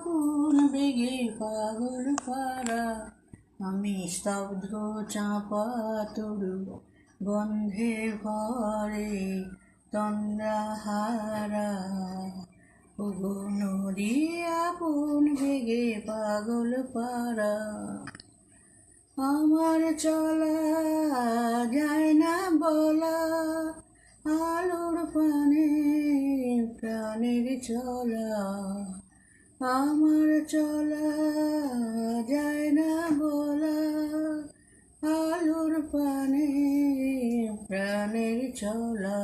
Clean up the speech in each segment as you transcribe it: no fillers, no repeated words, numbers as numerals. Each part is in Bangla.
আপন বেগে পাগল পারা, আমি স্তব্ধ চাপা তরু গন্ধে ভরে তন্দ্রাহারা। ওগো নদী আপন বেগে পাগল পারা, আমার চলা যায় না বলা, আলোর পানে প্রাণের চলা। আমার চলা যায় না বলা, আলোর পানে প্রাণের চলা।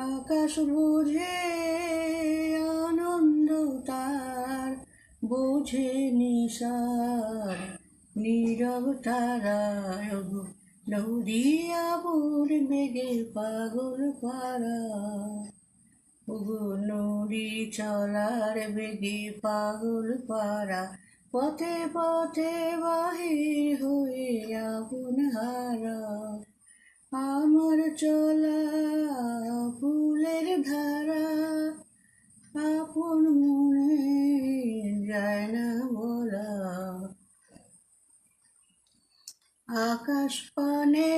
আকাশ বোঝে আনন্দ তার, বোঝে নিশার নীরব তারায়। নদী আপন বেগে পাগল পারা, ওগো নদী চলার বেগে পাগল পারা। পথে পথে বাহির হয়ে আপন হারা, আমার চলা ফুলের ধারা, আপন মনে যায় না বলা। আকাশ পানে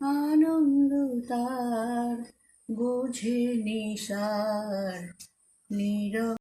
আনন্দ তার, বোঝে নিশার নীরব